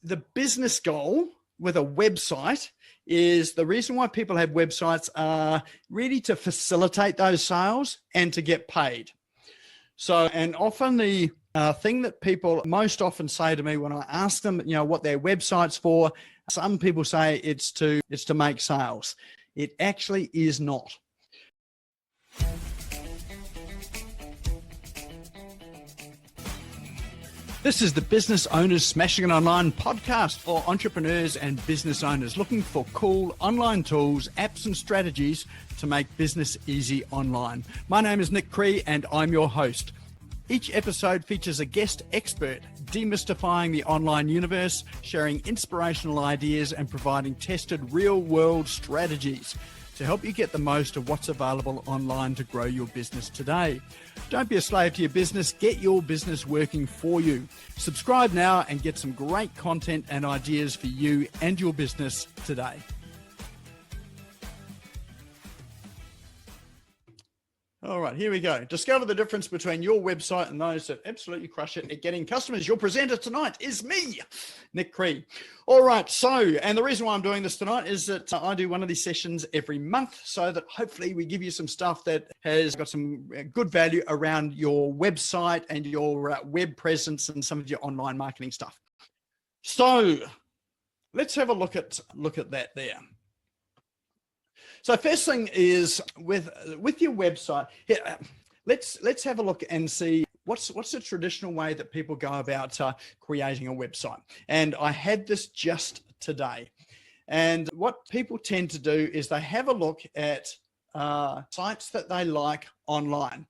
the business goal with a website is the reason why people have websites are really to facilitate those sales and to get paid. So, and often the thing that people most often say to me when I ask them, what their website's for, some people say it's to make sales. It actually is not. This is the Business Owners Smashing It Online podcast for entrepreneurs and business owners looking for cool online tools, apps and strategies to make business easy online. My name is Nick Cree and I'm your host. Each episode features a guest expert demystifying the online universe, sharing inspirational ideas and providing tested real-world strategies to help you get the most of what's available online to grow your business today. Don't be a slave to your business, get your business working for you. Subscribe now and get some great content and ideas for you and your business today. All right, here we go. Discover the difference between your website and those that absolutely crush it at getting customers. Your presenter tonight is me, Nick Cree. All right, so, and the reason why I'm doing this tonight is that I do one of these sessions every month so that hopefully we give you some stuff that has got some good value around your website and your web presence and some of your online marketing stuff. So let's have a look at that there. So first thing is with your website, let's have a look and see what's the traditional way that people go about creating a website. And I had this just today. And what people tend to do is they have a look at sites that they like online.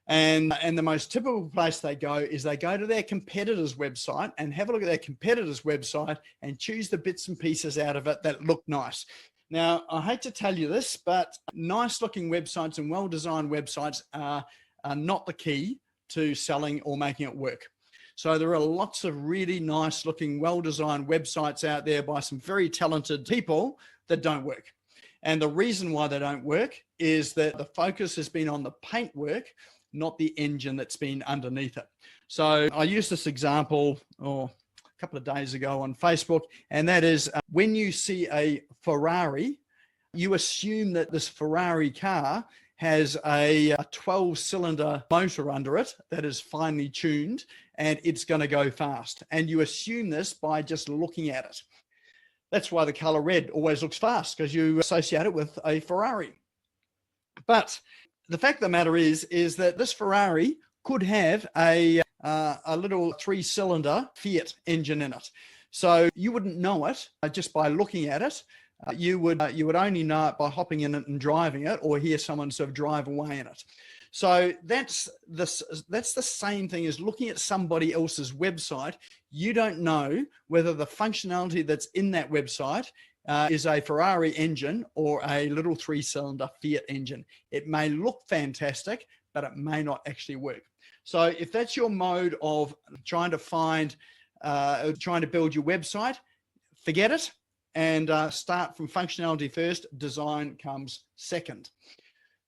And the most typical place they go is they go to their competitor's website and have a look at their competitor's website and choose the bits and pieces out of it that look nice. Now, I hate to tell you this, but nice looking websites and well-designed websites are not the key to selling or making it work. So there are lots of really nice looking, well-designed websites out there by some very talented people that don't work. And the reason why they don't work is that the focus has been on the paintwork, not the engine that's been underneath it. So I used this example, couple of days ago on Facebook, and that is when you see a Ferrari, you assume that this Ferrari car has a 12-cylinder motor under it that is finely tuned and it's going to go fast. And you assume this by just looking at it. That's why the color red always looks fast, because you associate it with a Ferrari. But the fact of the matter is that this Ferrari could have a little 3-cylinder Fiat engine in it. So you wouldn't know it just by looking at it. You would only know it by hopping in it and driving it, or hear someone sort of drive away in it. So that's the same thing as looking at somebody else's website. You don't know whether the functionality that's in that website is a Ferrari engine or a little 3-cylinder Fiat engine. It may look fantastic, but it may not actually work. So if that's your mode of trying to build your website, forget it and start from functionality first. Design comes second.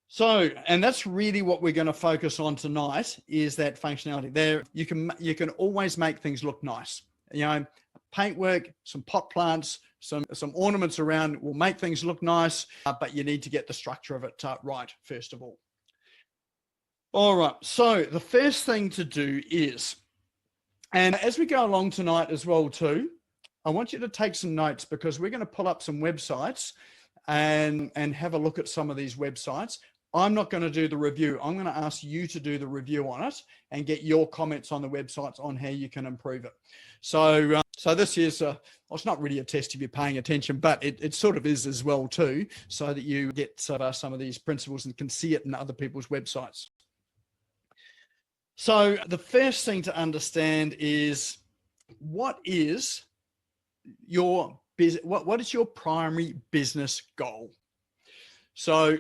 So, and that's really what we're going to focus on tonight, is that functionality. There, you can always make things look nice. Paintwork, some pot plants, some ornaments around will make things look nice, but you need to get the structure of it right first of all. All right, so the first thing to do is, and as we go along tonight as well too, I want you to take some notes, because we're going to pull up some websites and have a look at some of these websites. I'm not going to do the review. I'm going to ask you to do the review on it and get your comments on the websites on how you can improve it. So this is, well, it's not really a test if you're paying attention, but it sort of is as well too, so that you get some of these principles and can see it in other people's websites. So the first thing to understand is what is your primary business goal? So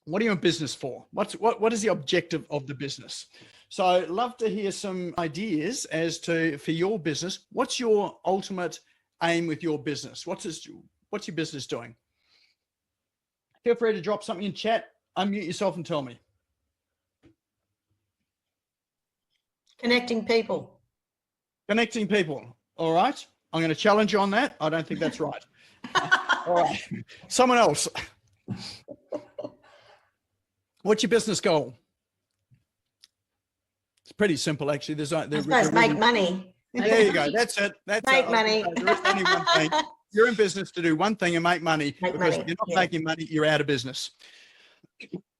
what are you in business for? What is the objective of the business? So I'd love to hear some ideas as to, for your business, what's your ultimate aim with your business? What's your business doing? Feel free to drop something in chat, unmute yourself and tell me. Connecting people. Connecting people. All right. I'm going to challenge you on that. I don't think that's right. All right. Someone else. What's your business goal? It's pretty simple, actually. There's make money. There you go. That's it. That's Make money. There is only one thing. You're in business to do one thing and make money, because if you're not making money, you're out of business.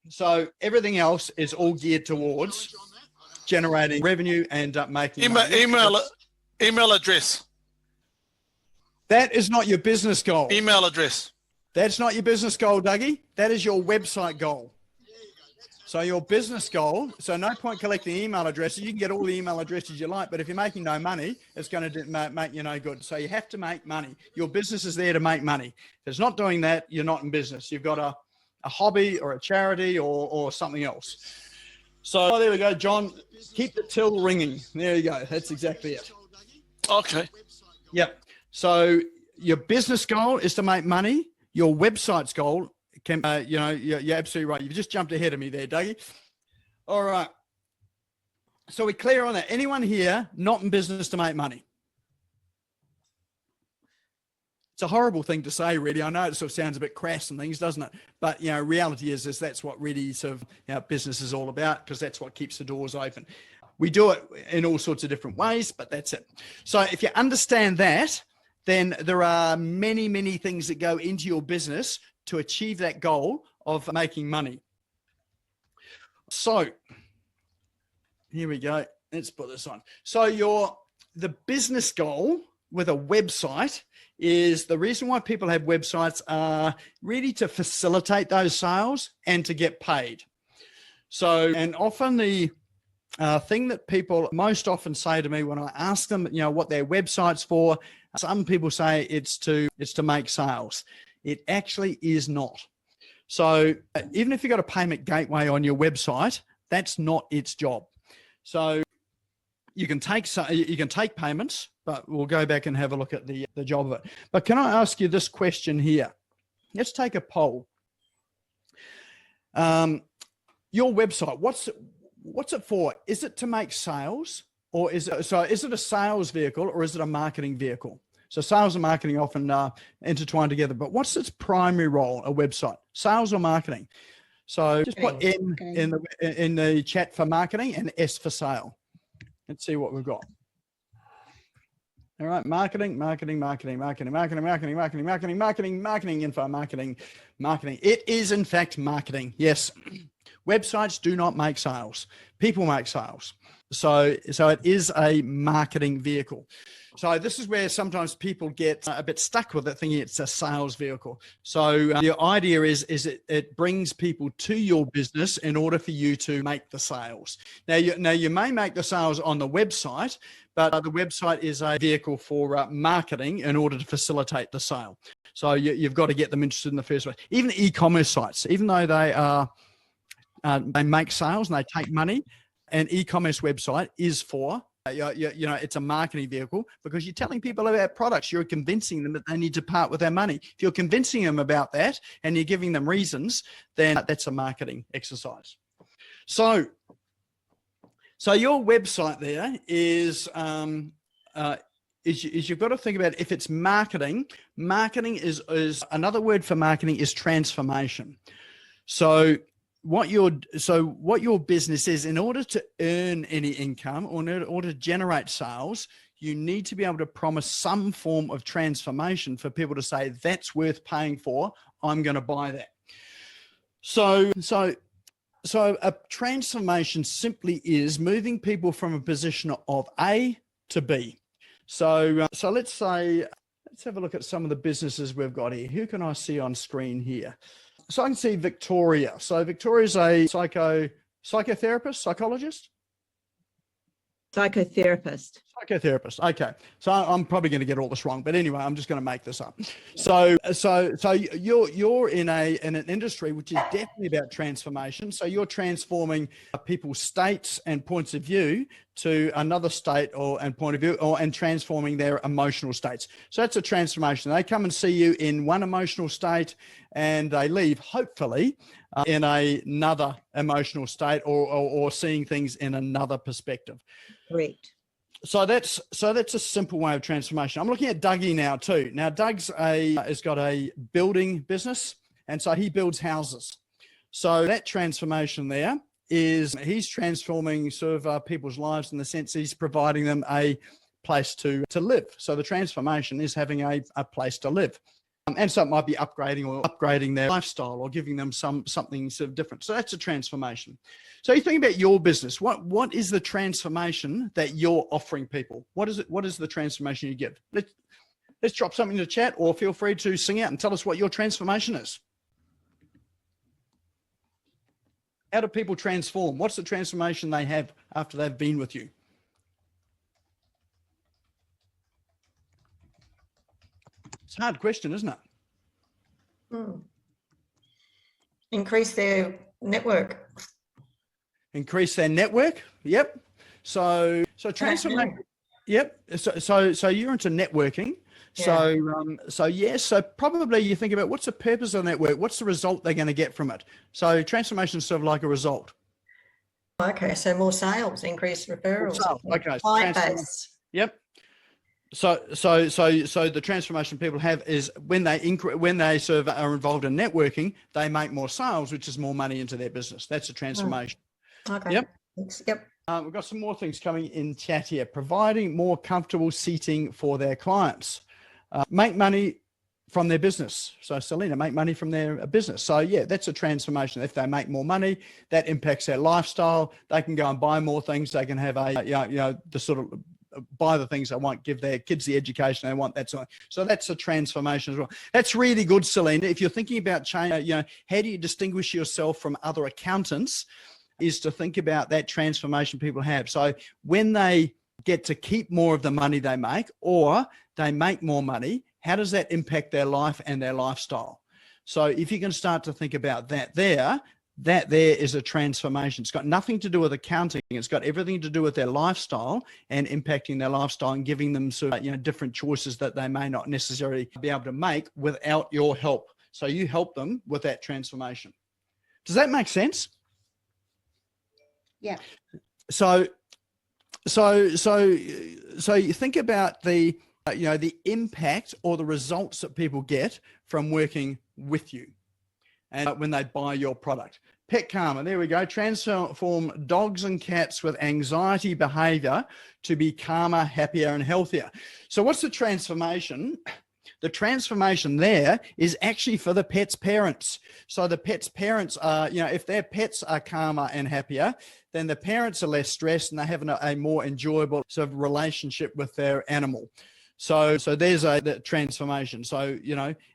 So everything else is all geared towards generating revenue and making money. Email address. That is not your business goal. Email address. That's not your business goal, Dougie. That is your website goal. So your business goal, so no point collecting email addresses. You can get all the email addresses you like, but if you're making no money, it's going to make you no good. So you have to make money. Your business is there to make money. If it's not doing that, you're not in business. You've got a hobby or a charity or something else. So there we go, John. Keep the till ringing. There you go. That's exactly it. Okay. Yep. So your business goal is to make money. Your website's goal can, you're absolutely right. You've just jumped ahead of me there, Dougie. All right. So we're clear on that. Anyone here not in business to make money? It's a horrible thing to say, really. I know it sort of sounds a bit crass and things, doesn't it? But, reality is that's what really sort of business is all about, because that's what keeps the doors open. We do it in all sorts of different ways, but that's it. So if you understand that, then there are many, many things that go into your business to achieve that goal of making money. So here we go. Let's put this on. So the business goal with a website is, the reason why people have websites are really to facilitate those sales and to get paid. So, and often the thing that people most often say to me when I ask them, what their website's for, some people say it's to make sales. It actually is not. So even if you've got a payment gateway on your website, that's not its job. So you can take payments, but we'll go back and have a look at the job of it. But can I ask you this question here? Let's take a poll. Your website, what's it for? Is it to make sales, or is it a sales vehicle, or is it a marketing vehicle? So sales and marketing often intertwine together, but what's its primary role, a website? Sales or marketing? So just put M in the chat for marketing and S for sale. Let's see what we've got. All right, marketing, info, marketing. It is in fact marketing, yes. Websites do not make sales. People make sales. So it is a marketing vehicle. So this is where sometimes people get a bit stuck with it, thinking it's a sales vehicle. So the idea is it brings people to your business in order for you to make the sales. Now you may make the sales on the website, but the website is a vehicle for marketing in order to facilitate the sale. So you've got to get them interested in the first place. Even e-commerce sites, even though they make sales and they take money, an e-commerce website is for, it's a marketing vehicle, because you're telling people about products. You're convincing them that they need to part with their money. If you're convincing them about that and you're giving them reasons, then that's a marketing exercise. So your website there is you've got to think about, if it's marketing is another word for marketing is transformation. So what your business is, in order to earn any income or in order to generate sales, you need to be able to promise some form of transformation for people to say, that's worth paying for. I'm going to buy that. So a transformation simply is moving people from a position of A to B. So let's have a look at some of the businesses we've got here. Who can I see on screen here? So I can see Victoria. So Victoria's a psychotherapist, psychologist? Psychotherapist. Okay. So I'm probably going to get all this wrong, but anyway, I'm just going to make this up. So you're in an industry which is definitely about transformation. So you're transforming people's states and points of view to another state and point of view, and transforming their emotional states. So that's a transformation. They come and see you in one emotional state, and they leave hopefully in another emotional state, or seeing things in another perspective. Correct. So that's a simple way of transformation. I'm looking at Dougie now too. Now Doug's has got a building business, and so he builds houses. So that transformation there is he's transforming sort of people's lives in the sense he's providing them a place to live. So the transformation is having a place to live. And so it might be upgrading their lifestyle or giving them something sort of different. So that's a transformation. So you think about your business. What is the transformation that you're offering people? What is it? What is the transformation you give? Let's drop something in the chat, or feel free to sing out and tell us what your transformation is. How do people transform? What's the transformation they have after they've been with you? It's a hard question, isn't it? Increase their network. Increase their network. Yep. So transformation. Yep. So you're into networking. Yeah. So probably you think about what's the purpose of the network? What's the result they're going to get from it? So transformation is sort of like a result. Okay. So more sales, increased referrals. Okay. Client base. Yep. So the transformation people have is when they sort of are involved in networking, they make more sales, which is more money into their business. That's a transformation. Okay. Yep. Yep. We've got some more things coming in chat here. Providing more comfortable seating for their clients. Make money from their business. So Selena, make money from their business. So yeah, that's a transformation. If they make more money, that impacts their lifestyle. They can go and buy more things. They can have the sort of buy the things they want, give their kids the education they want, that sort of. So that's a transformation as well. That's really good, Selena. If you're thinking about change, how do you distinguish yourself from other accountants, is to think about that transformation people have. So when they get to keep more of the money they make, or they make more money, how does that impact their life and their lifestyle? So if you can start to think about that there is a transformation. It's got nothing to do with accounting. It's got everything to do with their lifestyle and impacting their lifestyle and giving them sort of, different choices that they may not necessarily be able to make without your help. So you help them with that transformation. Does that make sense? Yeah. So you think about the impact or the results that people get from working with you, and when they buy your product. Pet Karma, there we go. Transform dogs and cats with anxiety behavior to be calmer, happier, and healthier. So what's the transformation? The transformation there is actually for the pet's parents. So the pet's parents are, if their pets are calmer and happier, then the parents are less stressed and they're having a more enjoyable sort of relationship with their animal. So there's the transformation. So,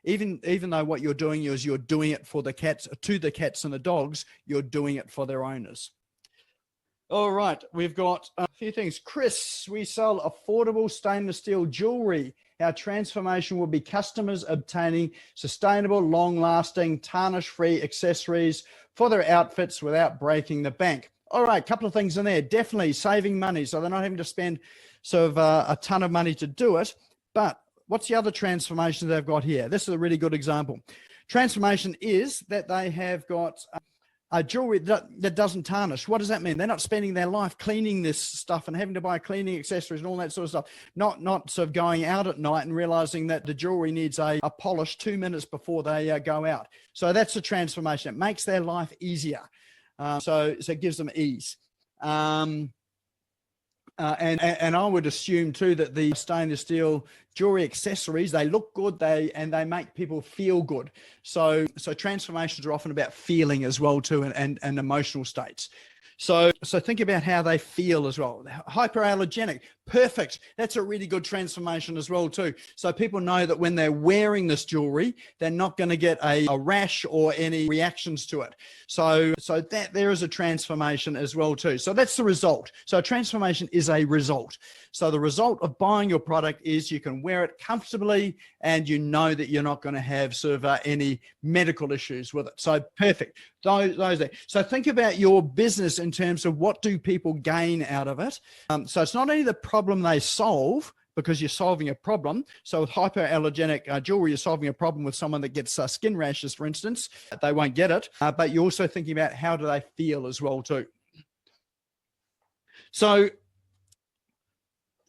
even though what you're doing is you're doing it for the cats, to the cats and the dogs, you're doing it for their owners. All right, we've got a few things. Chris, we sell affordable stainless steel jewelry. Our transformation will be customers obtaining sustainable, long-lasting, tarnish-free accessories for their outfits without breaking the bank. All right, a couple of things in there. Definitely saving money, so they're not having to spend sort of a ton of money to do it. But what's the other transformation they've got here? This is a really good example. Transformation is that they have got a jewelry that doesn't tarnish. What does that mean? They're not spending their life cleaning this stuff and having to buy cleaning accessories and all that sort of stuff. Not sort of going out at night and realizing that the jewelry needs a polish 2 minutes before they go out. So that's a transformation. It makes their life easier. So it gives them ease. And I would assume too that the stainless steel jewelry accessories, they look good, they make people feel good. So transformations are often about feeling as well too, and emotional states. So think about how they feel as well. Hyperallergenic, perfect. That's a really good transformation as well too. So people know that when they're wearing this jewelry, they're not going to get a rash or any reactions to it. So that there is a transformation as well too. So that's the result. So a transformation is a result. So the result of buying your product is you can wear it comfortably and you know that you're not going to have sort of any medical issues with it. So perfect. Those there. So think about your business in terms of what do people gain out of it. So it's not only the problem they solve, because you're solving a problem. So with hyperallergenic jewelry, you're solving a problem with someone that gets skin rashes, for instance. They won't get it, but you're also thinking about how do they feel as well too. So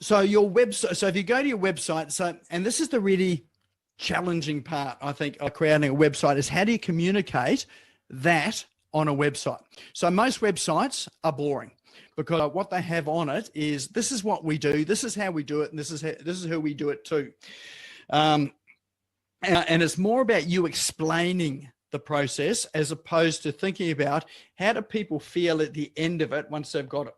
So your website, so if you go to your website, and this is the really challenging part, I think, of creating a website, is how do you communicate that on a website? So most websites are boring because what they have on it is, this is what we do, this is how we do it, and this is who we do it to. And it's more about you explaining the process as opposed to thinking about how do people feel at the end of it once they've got it.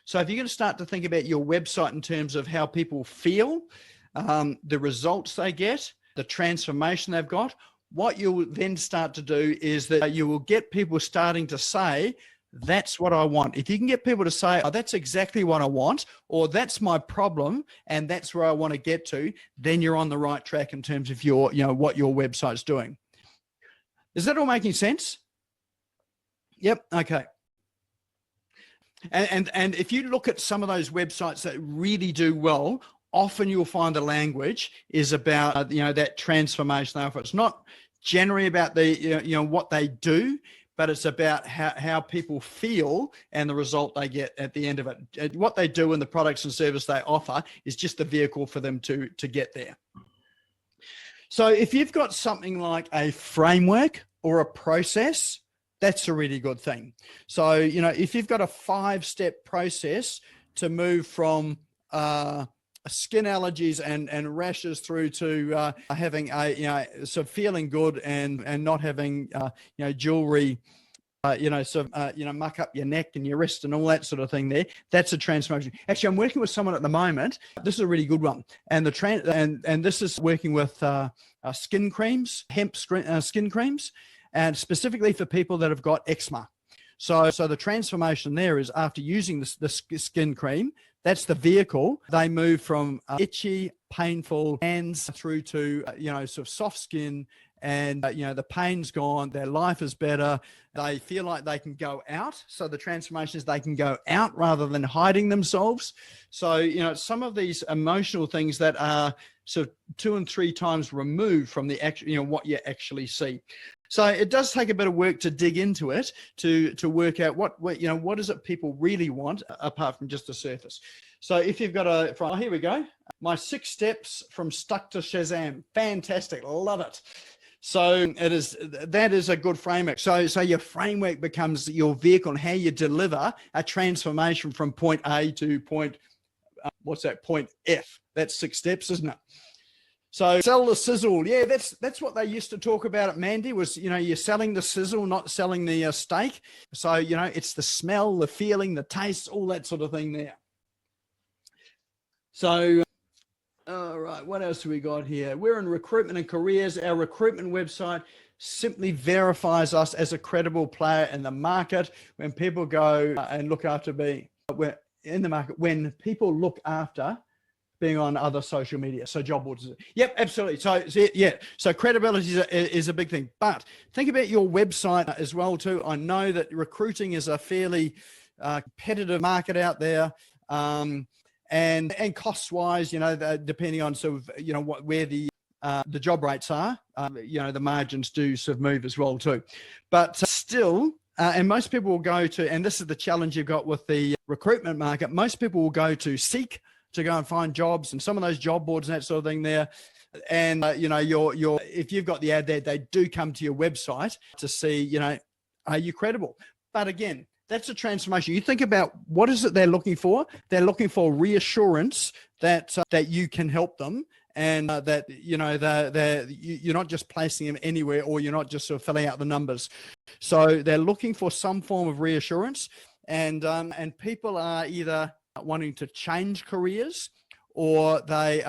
So if you're going to start to think about your website in terms of how people feel, the results they get, the transformation they've got, what you'll then start to do is that you will get people starting to say, that's what I want. If you can get people to say, oh, that's exactly what I want, or that's my problem, and that's where I want to get to, then you're on the right track in terms of your, what your website's doing. Is that all making sense? Yep. Okay. And if you look at some of those websites that really do well, often you'll find the language is about, that transformation. Now, it's not generally about the, what they do, but it's about how people feel and the result they get at the end of it. What they do and the products and service they offer is just the vehicle for them to get there. So if you've got something like a framework or a process, that's a really good thing. So, if you've got a 5-step process to move from skin allergies and rashes through to having sort of feeling good and not having, jewelry, muck up your neck and your wrist and all that sort of thing there, that's a transformation. Actually, I'm working with someone at the moment. This is a really good one. And and this is working with skin creams, hemp skin creams, and specifically for people that have got eczema. So the transformation there is after using the skin cream, that's the vehicle. They move from itchy, painful hands through to, sort of soft skin, and, the pain's gone, their life is better. They feel like they can go out. So the transformation is they can go out rather than hiding themselves. So, some of these emotional things that are sort of 2 and 3 times removed from the actual, what you actually see. So it does take a bit of work to dig into it to work out what is it people really want apart from just the surface. So if you've got here we go. My 6 steps from stuck to Shazam. Fantastic. Love it. So that is a good framework. So your framework becomes your vehicle and how you deliver a transformation from point A to point, point F. That's 6 steps, isn't it? So sell the sizzle. Yeah, that's what they used to talk about at Mandy was, you're selling the sizzle, not selling the steak. So, it's the smell, the feeling, the taste, all that sort of thing there. So, all right, what else have we got here? We're in recruitment and careers. Our recruitment website simply verifies us as a credible player in the market. When people go and look after we're in the market, when people look after being on other social media, so job boards. Yep, absolutely. So credibility is a big thing. But think about your website as well too. I know that recruiting is a fairly competitive market out there, and costs wise, depending on sort of where the job rates are, the margins do sort of move as well too. But still. And most people will go to, and this is the challenge you've got with the recruitment market. Most people will go to Seek to go and find jobs, and some of those job boards and that sort of thing there. And, if you've got the ad there, they do come to your website to see, are you credible? But again, that's a transformation. You think about what is it they're looking for? They're looking for reassurance that you can help them, and that you're not just placing them anywhere, or you're not just sort of filling out the numbers. So they're looking for some form of reassurance, and people are either wanting to change careers, or they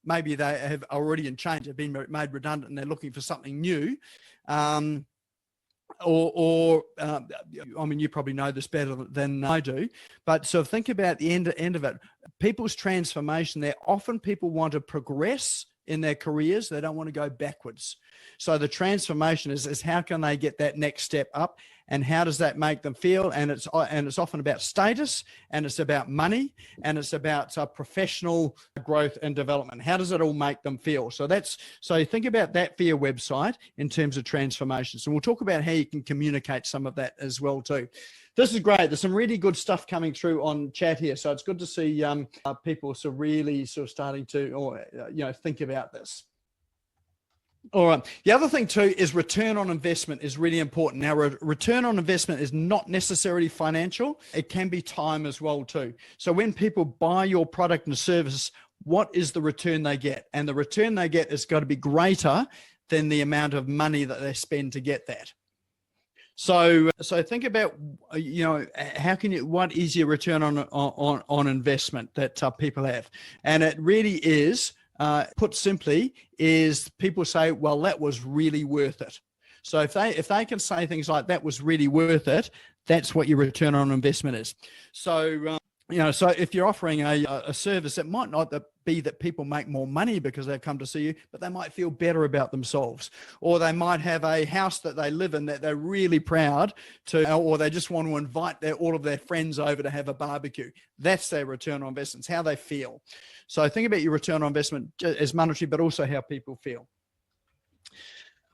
maybe they have already in change, have been made redundant, and they're looking for something new. You probably know this better than I do, but so think about the end of it. People's transformation, often people want to progress in their careers. They don't want to go backwards. So the transformation is how can they get that next step up? and how does that make them feel? And it's often about status, and it's about money, and it's about professional growth and development. How does it all make them feel? So think about that for your website in terms of transformation. So we'll talk about how you can communicate some of that as well too. This is great. There's some really good stuff coming through on chat here. So it's good to see people really starting to, think about this. All right. The other thing too is return on investment is really important. Now, return on investment is not necessarily financial. It can be time as well too. So when people buy your product and service, what is the return they get? And the return they get has got to be greater than the amount of money that they spend to get that. So think about, what is your return on investment that people have? And it really is, put simply, is people say, well, that was really worth it. So if they can say things like that was really worth it, that's what your return on investment is. So, so if you're offering a service, it might not be that people make more money because they've come to see you, but they might feel better about themselves, or they might have a house that they live in that they're really proud to, or they just want to invite all of their friends over to have a barbecue. That's their return on investment, it's how they feel. So think about your return on investment as monetary, but also how people feel.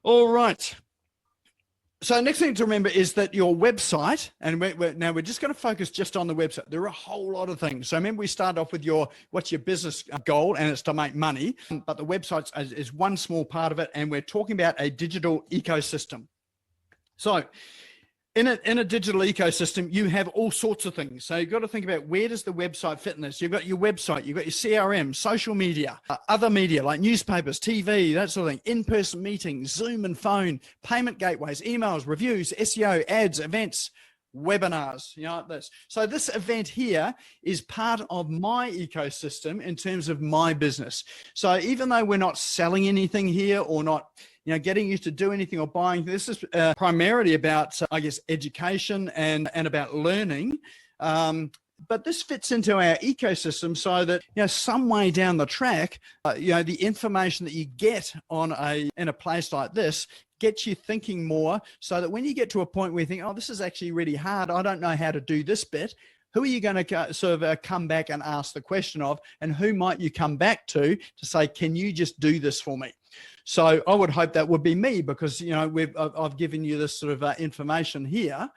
All right. So next thing to remember is that your website, and now we're just going to focus just on the website. There are a whole lot of things. So remember, we start off with what's your business goal, and it's to make money. But the website is one small part of it, and we're talking about a digital ecosystem. So in a digital ecosystem, you have all sorts of things. So you've got to think about, where does the website fit in this? You've got your website, you've got your CRM, social media, other media like newspapers, TV, that sort of thing, in-person meetings, Zoom and phone, payment gateways, emails, reviews, SEO, ads, events, webinars, this. So this event here is part of my ecosystem in terms of my business. So even though we're not selling anything here, or not getting you to do anything or buying, this is primarily about, education and about learning. But this fits into our ecosystem so that, some way down the track, the information that you get in a place like this gets you thinking more, so that when you get to a point where you think, oh, this is actually really hard, I don't know how to do this bit, who are you going to come back and ask the question of, and who might you come back to say, can you just do this for me? So I would hope that would be me, because, I've given you this sort of information here.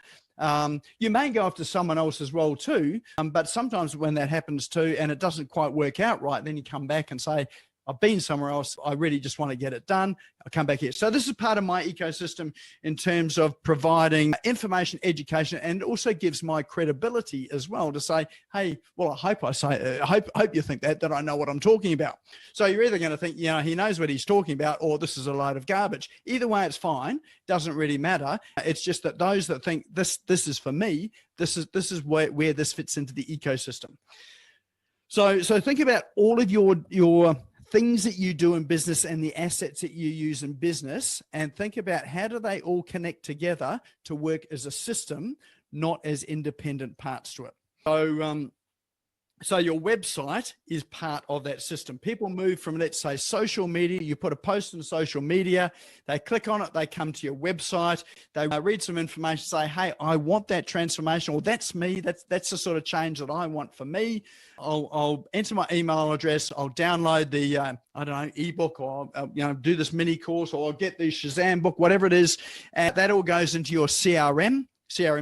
You may go after someone else as well too, but sometimes when that happens too, and it doesn't quite work out right, then you come back and say, I've been somewhere else, I really just want to get it done, I'll come back here. So this is part of my ecosystem in terms of providing information, education, and it also gives my credibility as well to say, hey, well, I hope you think that I know what I'm talking about. So you're either going to think, he knows what he's talking about, or this is a load of garbage. Either way, it's fine, doesn't really matter. It's just that those that think this is for me, this is where this fits into the ecosystem. So think about all of your things that you do in business and the assets that you use in business, and think about, how do they all connect together to work as a system, not as independent parts to it. So your website is part of that system. People move from, let's say, social media. You put a post on social media, they click on it, they come to your website, they read some information, say, hey, I want that transformation, or that's me, that's the sort of change that I want for me. I'll enter my email address, I'll download the, ebook, or do this mini course, or I'll get the Shazam book, whatever it is. And that all goes into your CRM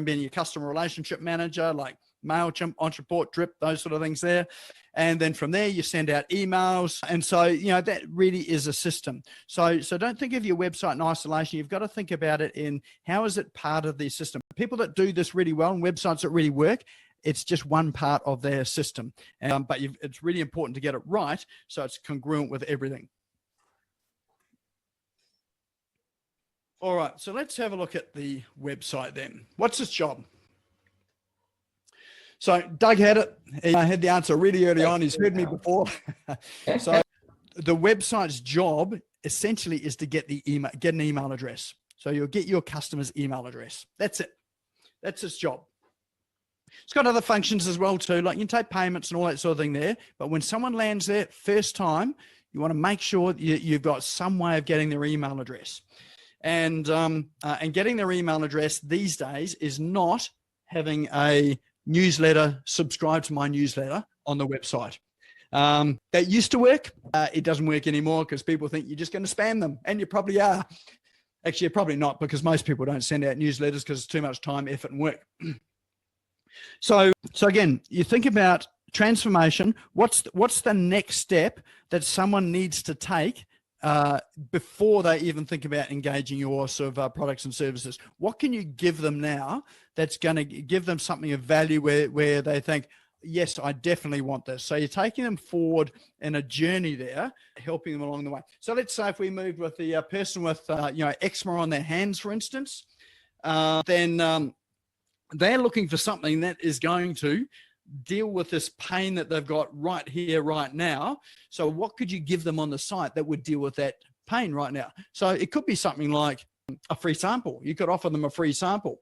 being your customer relationship manager, like MailChimp, Entreport, Drip, those sort of things there. And then from there, you send out emails. And so, that really is a system. So don't think of your website in isolation. You've got to think about it in, how is it part of the system? People that do this really well and websites that really work, it's just one part of their system. But it's really important to get it right, so it's congruent with everything. All right, so let's have a look at the website then. What's its job? So Doug had it. He had the answer really early on. He's heard me before. So the website's job essentially is to get an email address. So you'll get your customer's email address. That's it. That's its job. It's got other functions as well too, like you can take payments and all that sort of thing there. But when someone lands there first time, you want to make sure you've got some way of getting their email address. And getting their email address these days is not having a newsletter, subscribe to my newsletter on the website. That used to work. It doesn't work anymore because people think you're just going to spam them, and you probably are. Actually, you're probably not, because most people don't send out newsletters because it's too much time, effort, and work. So again, you think about transformation. What's the next step that someone needs to take before they even think about engaging your sort of products and services? What can you give them now that's going to give them something of value where they think, yes, I definitely want this? So you're taking them forward in a journey there, helping them along the way. So let's say if we moved with the person with eczema on their hands, for instance, then they're looking for something that is going to deal with this pain that they've got right here, right now. So what could you give them on the site that would deal with that pain right now? So it could be something like a free sample. You could offer them a free sample.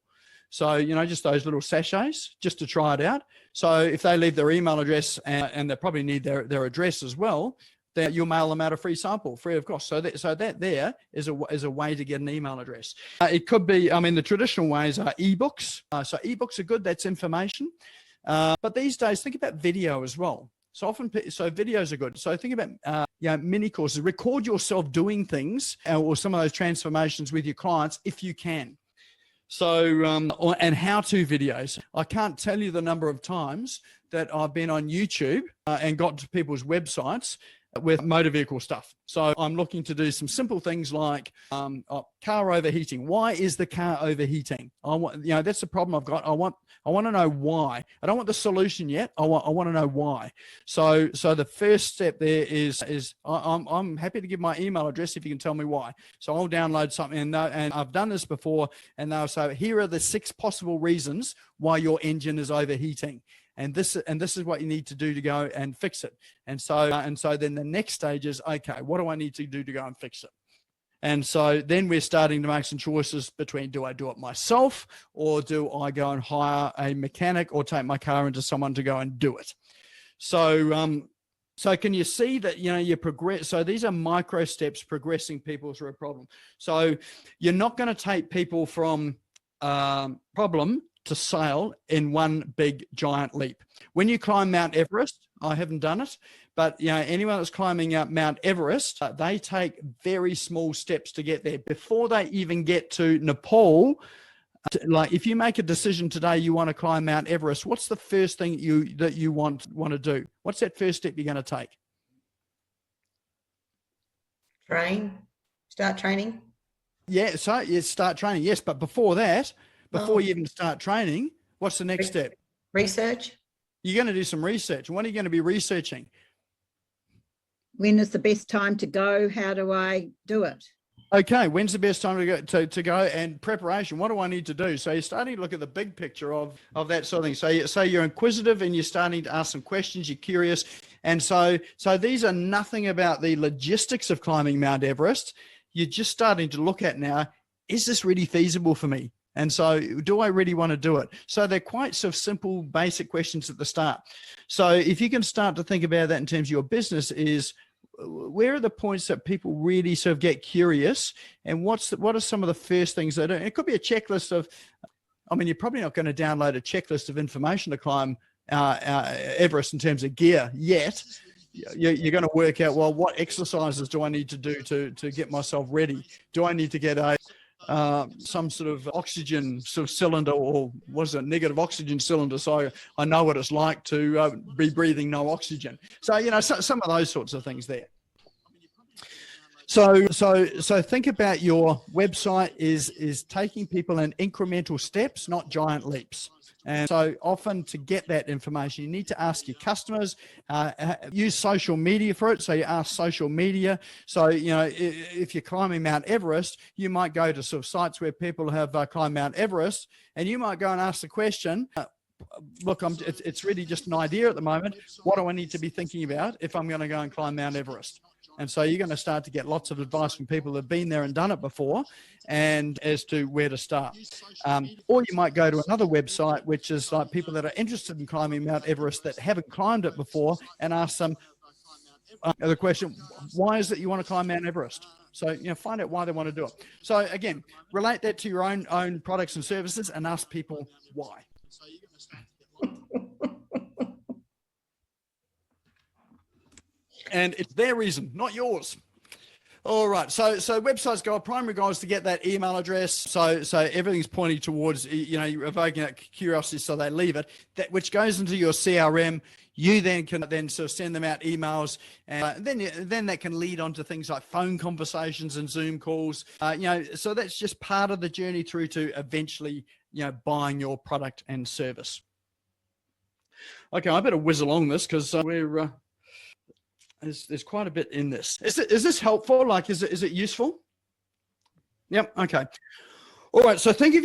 So, just those little sachets just to try it out. So if they leave their email address and they probably need their address as well, then you'll mail them out a free sample, free of cost. So that there is a way to get an email address. It could be, the traditional ways are ebooks. So ebooks are good. That's information. But these days, think about video as well. So videos are good. So think about mini courses. Record yourself doing things or some of those transformations with your clients if you can. So and how-to videos. I can't tell you the number of times that I've been on YouTube and got to people's websites with motor vehicle stuff. So I'm looking to do some simple things like car overheating. Why is the car overheating? That's the problem I've got. I want to know why. I don't want the solution yet. I want to know why. So the first step there is I'm happy to give my email address if you can tell me why. So I'll download something and I've done this before, and they'll say, here are the 6 possible reasons why your engine is overheating. And this is what you need to do to go and fix it. And so then the next stage is, okay, what do I need to do to go and fix it? And so then we're starting to make some choices between, do I do it myself, or do I go and hire a mechanic or take my car into someone to go and do it? So can you see that, you progress? So these are micro steps progressing people through a problem. So you're not going to take people from problem to sale in one big giant leap. When you climb Mount Everest, I haven't done it, but anyone that's climbing up Mount Everest, they take very small steps to get there before they even get to Nepal. Like if you make a decision today, you want to climb Mount Everest, what's the first thing that you want to do? What's that first step you're going to take? Start training. Yeah, so you start training, yes, but before that, before you even start training, what's the next step? Research. You're going to do some research. What are you going to be researching? When is the best time to go? How do I do it? Okay, when's the best time to go? And preparation, what do I need to do? So you're starting to look at the big picture of that sort of thing. So you're inquisitive and you're starting to ask some questions, you're curious. And so these are nothing about the logistics of climbing Mount Everest. You're just starting to look at now, is this really feasible for me? And so do I really want to do it? So they're quite sort of simple, basic questions at the start. So if you can start to think about that in terms of your business, is where are the points that people really sort of get curious, and what are some of the first things they do? And it could be a checklist of, you're probably not going to download a checklist of information to climb Everest in terms of gear yet. You're going to work out, well, what exercises do I need to do to get myself ready? Do I need to get some sort of oxygen sort of cylinder, or was it negative oxygen cylinder? So I know what it's like to be breathing no oxygen. So, some of those sorts of things there. So think about your website is taking people in incremental steps, not giant leaps. And so often to get that information, you need to ask your customers, use social media for it. So you ask social media. So, if you're climbing Mount Everest, you might go to sort of sites where people have climbed Mount Everest, and you might go and ask the question, look, it's really just an idea at the moment. What do I need to be thinking about if I'm going to go and climb Mount Everest? And so you're going to start to get lots of advice from people that have been there and done it before, and as to where to start. Or you might go to another website, which is like people that are interested in climbing Mount Everest that haven't climbed it before, and ask them the question, why is it you want to climb Mount Everest? So, find out why they want to do it. So again, relate that to your own products and services and ask people why. And it's their reason, not yours. All right. So websites goal, primary goal is to get that email address. So everything's pointing towards, you're evoking that curiosity, so they leave it, that which goes into your CRM. You then can sort of send them out emails, and then that can lead on to things like phone conversations and Zoom calls. So that's just part of the journey through to eventually, buying your product and service. Okay, I better whiz along this because there's quite a bit in this. Is this helpful? Like, is it useful? Yep. Okay. All right. So think of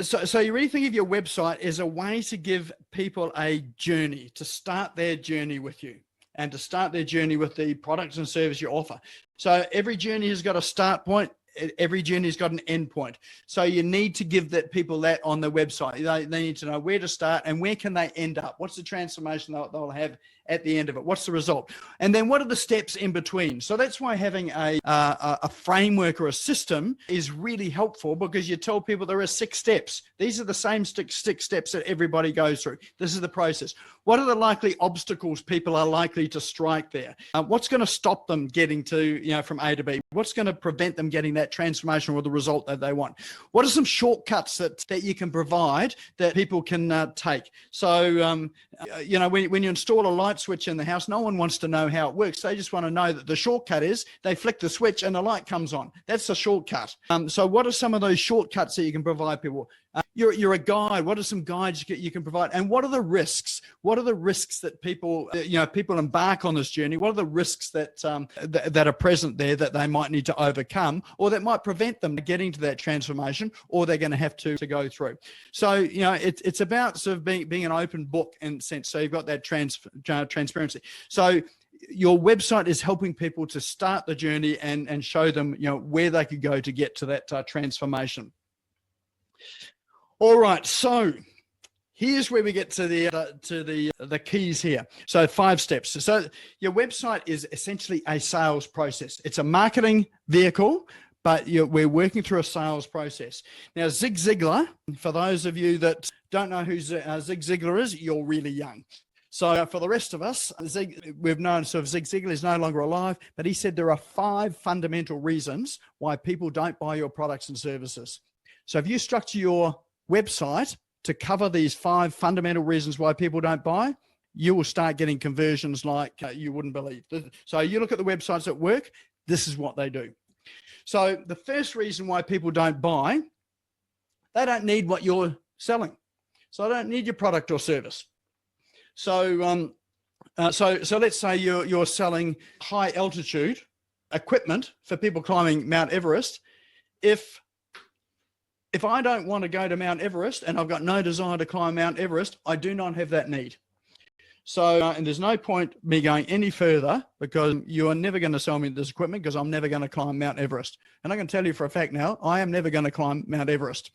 so you really think of your website as a way to give people a journey, to start their journey with you and to start their journey with the products and service you offer. So every journey has got a start point. Every journey has got an end point. So you need to give people that on the website. They need to know where to start and where can they end up. What's the transformation they'll have at the end of it? What's the result? And then what are the steps in between? So that's why having a framework or a system is really helpful, because you tell people there are 6 steps. These are the same 6 steps that everybody goes through. This is the process. What are the likely obstacles people are likely to strike there? What's going to stop them getting to, from A to B? What's going to prevent them getting that transformation or the result that they want? What are some shortcuts that you can provide that people can take? So, when you install a light switch in the house, no one wants to know how it works. They just want to know that the shortcut is they flick the switch and the light comes on. That's the shortcut. So what are some of those shortcuts that you can provide people? You're a guide. What are some guides you can provide? And what are the risks? What are the risks that people embark on this journey? What are the risks that are present there that they might need to overcome, or that might prevent them getting to that transformation, or they're going to have to go through? So, it's about sort of being an open book in a sense. So you've got that transparency. So your website is helping people to start the journey and show them, where they could go to get to that transformation. All right, so here's where we get to the keys here. So 5 steps. So your website is essentially a sales process. It's a marketing vehicle, but we're working through a sales process. Now, Zig Ziglar, for those of you that don't know who Zig Ziglar is, you're really young. So for the rest of us, we've known sort of Zig Ziglar is no longer alive, but he said there are 5 fundamental reasons why people don't buy your products and services. So if you structure your website to cover these 5 fundamental reasons why people don't buy, you will start getting conversions like you wouldn't believe. So you look at the websites that work, this is what they do. So the first reason why people don't buy, they don't need what you're selling. So they don't need your product or service. So let's say you're selling high altitude equipment for people climbing Mount Everest. If I don't want to go to Mount Everest and I've got no desire to climb Mount Everest, I do not have that need. So, and there's no point me going any further, because you are never going to sell me this equipment, because I'm never going to climb Mount Everest. And I can tell you for a fact now, I am never going to climb Mount Everest.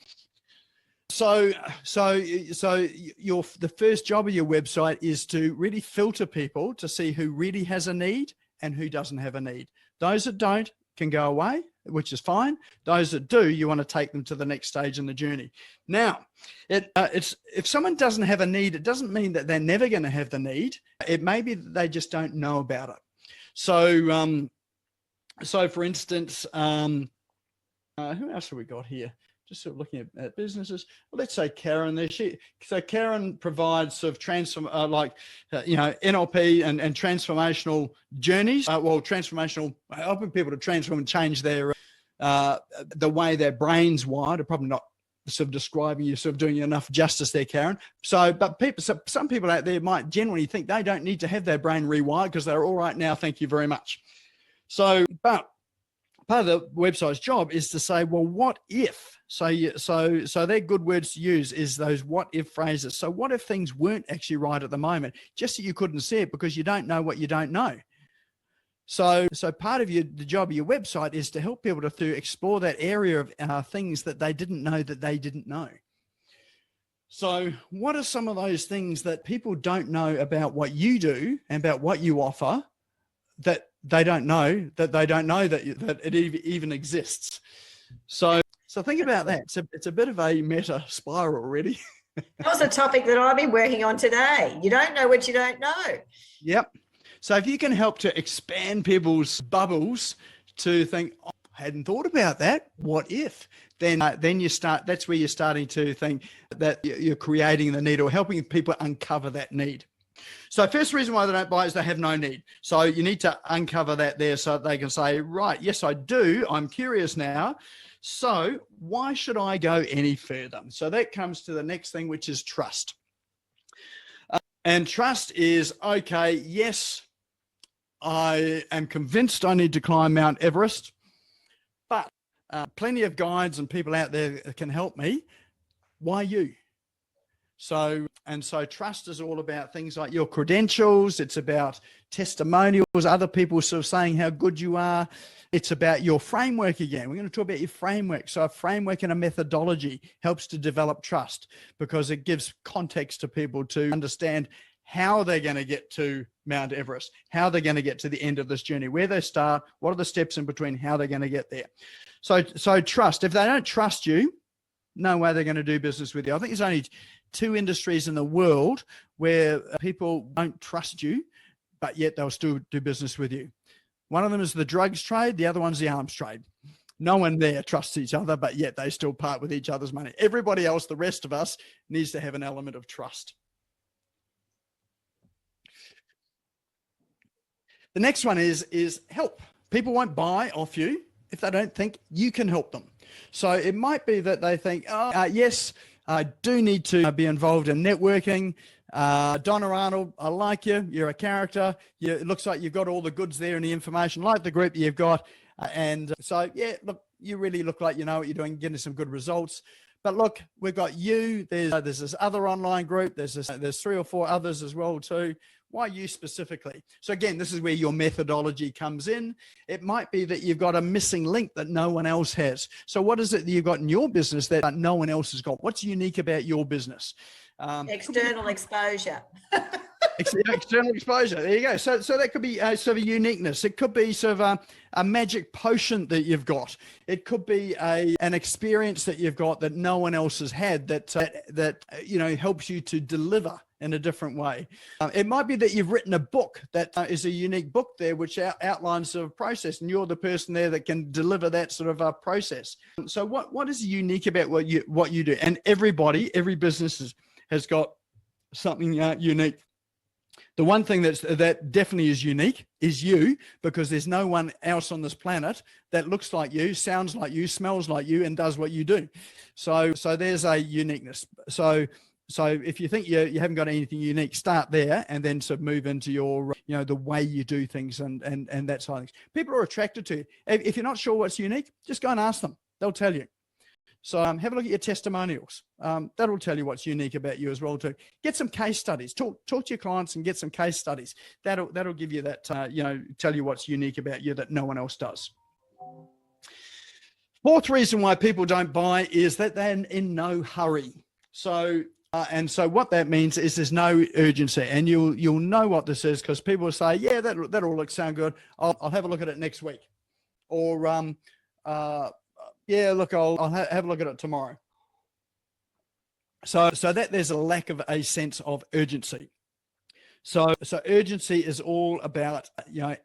So the first job of your website is to really filter people to see who really has a need and who doesn't have a need. Those that don't can go away, which is fine. Those that do, you want to take them to the next stage in the journey. Now, if someone doesn't have a need, it doesn't mean that they're never going to have the need. It may be that they just don't know about it. So, for instance, who else have we got here? Just sort of looking at businesses. Well, let's say Karen there. So Karen provides sort of NLP and transformational journeys. Transformational, helping people to transform and change their the way their brains wired. I'm probably not sort of describing you, sort of doing enough justice there, Karen. So, but some people out there might genuinely think they don't need to have their brain rewired because they're all right now. Thank you very much. So, but part of the website's job is to say, well, what if? So they're good words to use, is those what if phrases. So what if things weren't actually right at the moment, just that you couldn't see it because you don't know what you don't know. So part of the job of your website is to help people to explore that area of things that they didn't know that they didn't know. So what are some of those things that people don't know about what you do and about what you offer that they don't know that they don't know that it even exists. So think about that. It's a bit of a meta spiral, really. That was a topic that I've been working on today. You don't know what you don't know. Yep. So if you can help to expand people's bubbles to think, oh, I hadn't thought about that. What if? Then you start. That's where you're starting to think that you're creating the need or helping people uncover that need. So first reason why they don't buy is they have no need. So you need to uncover that there so they can say, right, yes, I do. I'm curious now. So why should I go any further? So that comes to the next thing, which is trust. And trust is, okay, yes, I am convinced I need to climb Mount Everest, but plenty of guides and people out there can help me. Why you? So trust is all about things like your credentials. It's about testimonials, other people sort of saying how good you are. It's about your framework again. We're going to talk about your framework. So a framework and a methodology helps to develop trust because it gives context to people to understand how they're going to get to Mount Everest, how they're going to get to the end of this journey, where they start, what are the steps in between, how they're going to get there. So trust. If they don't trust you, no way they're going to do business with you. I think there's only 2 industries in the world where people don't trust you, but yet they'll still do business with you. One of them is the drugs trade. The other one's the arms trade. No one there trusts each other, but yet they still part with each other's money. Everybody else, the rest of us, needs to have an element of trust. The next one is help. People won't buy off you if they don't think you can help them. So it might be that they think, yes, I do need to be involved in networking. Donna Arnold, I like you. You're a character. It looks like you've got all the goods there and the information, like the group you've got. So, yeah, look, you really look like you know what you're doing, getting some good results. But look, we've got you. There's this other online group. There's 3 or 4 others as well too. Why you specifically? So again, this is where your methodology comes in. It might be that you've got a missing link that no one else has. So what is it that you've got in your business that no one else has got? What's unique about your business? External exposure. External exposure. There you go. So that could be sort of uniqueness. It could be sort of a magic potion that you've got. It could be an experience that you've got that no one else has had that helps you to deliver in a different way. It might be that you've written a book that is a unique book there, which outlines sort of process, and you're the person there that can deliver that sort of process. So what is unique about what you do? And every business has got something unique. The one thing that definitely is unique is you, because there's no one else on this planet that looks like you, sounds like you, smells like you, and does what you do. So there's a uniqueness. So if you think you haven't got anything unique, start there and then sort of move into your, the way you do things and that side of things. People are attracted to you. If you're not sure what's unique, just go and ask them. They'll tell you. So have a look at your testimonials. That'll tell you what's unique about you as well too. Get some case studies. Talk to your clients and get some case studies. That'll give you that, tell you what's unique about you that no one else does. 4th reason why people don't buy is that they're in no hurry. So what that means is there's no urgency, and you'll know what this is because people will say, yeah, that'll sound good. I'll have a look at it next week, or yeah, look, I'll have a look at it tomorrow. So that there's a lack of a sense of urgency. So urgency is all about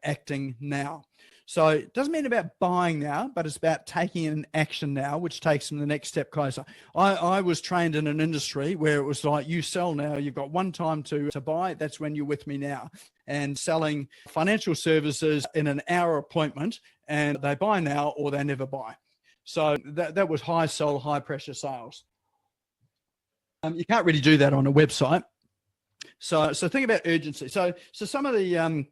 acting now. So it doesn't mean about buying now, but it's about taking an action now, which takes them the next step closer. I was trained in an industry where it was like, you sell now, you've got one time to buy, that's when you're with me now. And selling financial services in an hour appointment, and they buy now or they never buy. So that was high sell, high pressure sales. You can't really do that on a website. So think about urgency. So some of the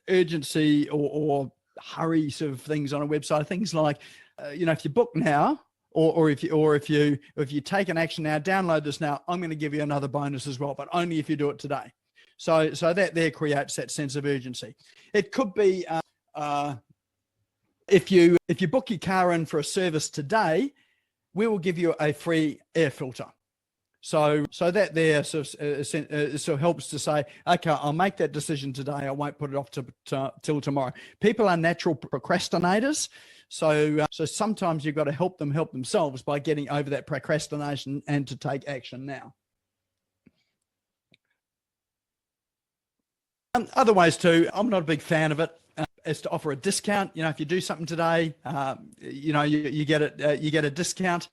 urgency or hurry sort of things on a website, things like, if you book now, or if you take an action now, download this now, I'm going to give you another bonus as well, but only if you do it today. So that there creates that sense of urgency. It could be if you book your car in for a service today, we will give you a free air filter. So that there sort of helps to say, okay, I'll make that decision today. I won't put it off till tomorrow. People are natural procrastinators. So sometimes you've got to help them help themselves by getting over that procrastination and to take action now. Other ways too, I'm not a big fan of it, is to offer a discount. If you do something today, you get a discount.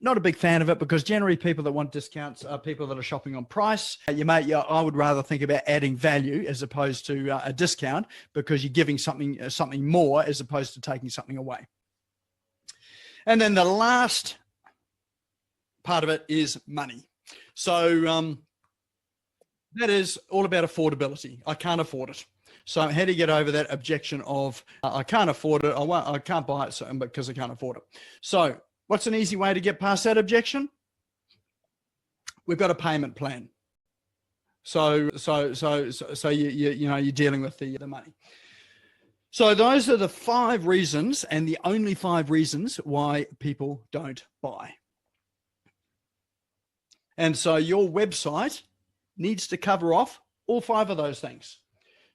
Not a big fan of it, because generally people that want discounts are people that are shopping on price. I would rather think about adding value as opposed to a discount, because you're giving something more as opposed to taking something away. And then the last part of it is money. So that is all about affordability. I can't afford it. So how do you get over that objection of I can't afford it, I can't buy it because I can't afford it? So what's an easy way to get past that objection? We've got a payment plan. So you're dealing with the money. So those are the 5 reasons, and the only 5 reasons why people don't buy. And so your website needs to cover off all 5 of those things.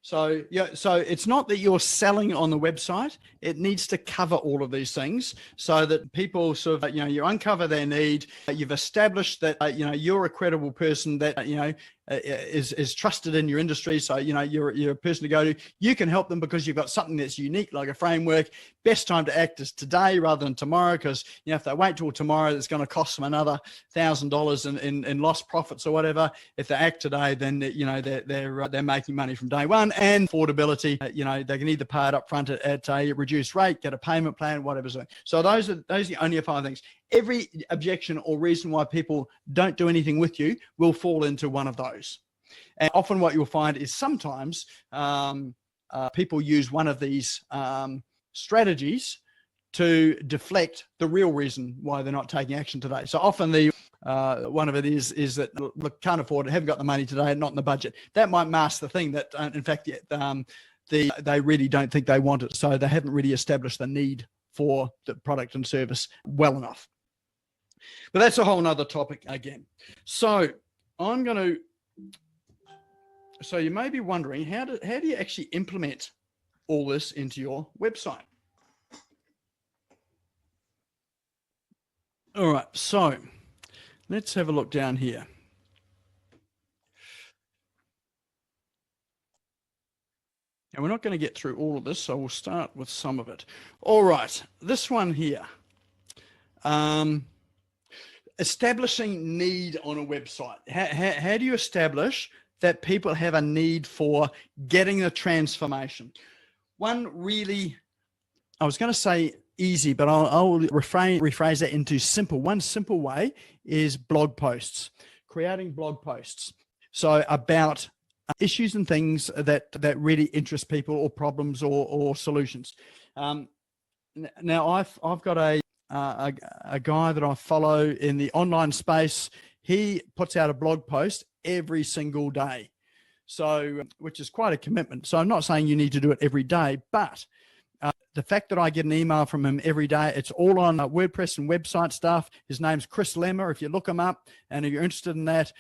So it's not that you're selling on the website. It needs to cover all of these things so that people sort of, you uncover their need. You've established that, you're a credible person that, is trusted in your industry. So, you're a person to go to. You can help them because you've got something that's unique, like a framework. Best time to act is today rather than tomorrow, because, if they wait till tomorrow, it's going to cost them another $1,000 in lost profits or whatever. If they act today, then, they're making money from day one. And affordability, they can either pay it up front at a reduced rate, get a payment plan, whatever. So those are the only 5 things. Every objection or reason why people don't do anything with you will fall into one of those. And often what you'll find is sometimes people use one of these strategies to deflect the real reason why they're not taking action today. So often one of it is that, look, can't afford it, haven't got the money today, not in the budget. That might mask the thing that, in fact, they really don't think they want it. So they haven't really established the need for the product and service well enough. But that's a whole nother topic again. So so you may be wondering, how do you actually implement all this into your website? All right, so let's have a look down here. And we're not going to get through all of this, so we'll start with some of it. All right, this one here. Establishing need on a website. How do you establish that people have a need for getting the transformation? One really, I was going to say easy, but I'll rephrase that into simple. One simple way is blog posts, creating blog posts. So about issues and things that really interest people, or problems or solutions. Now I've got a guy that I follow in the online space. He puts out a blog post every single day, so which is quite a commitment. So I'm not saying you need to do it every day, but the fact that I get an email from him every day, it's all on WordPress and website stuff. His name's Chris Lemmer. If you look him up, and if you're interested in that,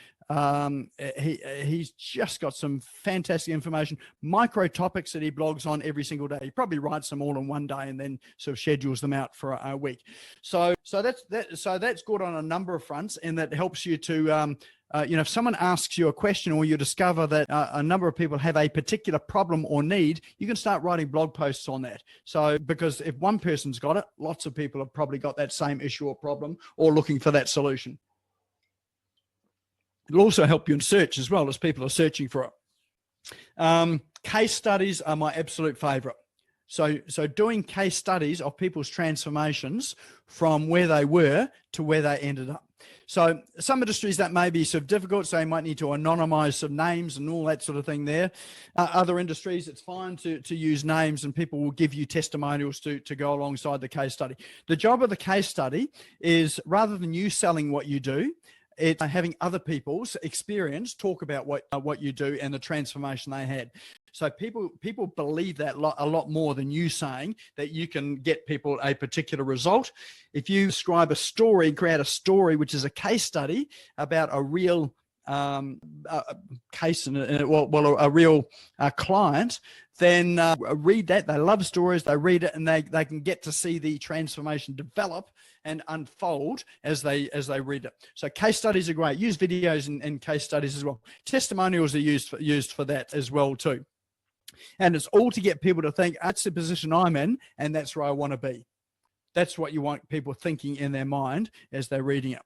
he's just got some fantastic information, micro topics that he blogs on every single day. He probably writes them all in one day and then sort of schedules them out for a week. So that's good on a number of fronts, and that helps you to if someone asks you a question, or you discover that a number of people have a particular problem or need, you can start writing blog posts on that. So, because if one person's got it, lots of people have probably got that same issue or problem, or looking for that solution. It'll also help you in search as well, as people are searching for it. Case studies are my absolute favorite. So doing case studies of people's transformations from where they were to where they ended up. So some industries that may be sort of difficult, so you might need to anonymize some names and all that sort of thing there. Other industries, it's fine to use names, and people will give you testimonials to go alongside the case study. The job of the case study is, rather than you selling what you do, It's having other people's experience talk about what you do and the transformation they had. So people believe that a lot more than you saying that you can get people a particular result. If you describe a story, create a story, which is a case study about a real case and a real client, then read that. They love stories. They read it, and they can get to see the transformation develop and unfold as they read it. So case studies are great. Use videos and case studies as well. Testimonials are used for that as well too. And it's all to get people to think, that's the position I'm in, and that's where I want to be. That's what you want people thinking in their mind as they're reading it.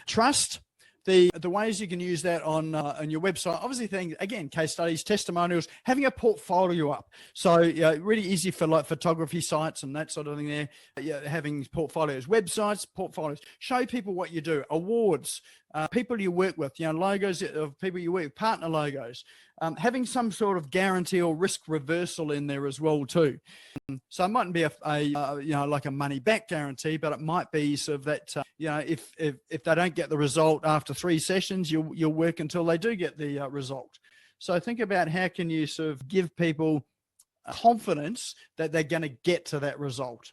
Trust. The ways you can use that on your website, obviously things, again, case studies, testimonials, having a portfolio up. So really easy for like photography sites and that sort of thing there. Having portfolios, websites, portfolios, show people what you do, awards, people you work with, logos of people you work with, partner logos, having some sort of guarantee or risk reversal in there as well too. So it mightn't be like a money back guarantee, but it might be sort of that, if they don't get the result after 3 sessions, you'll work until they do get the result. So think about how can you sort of give people confidence that they're going to get to that result.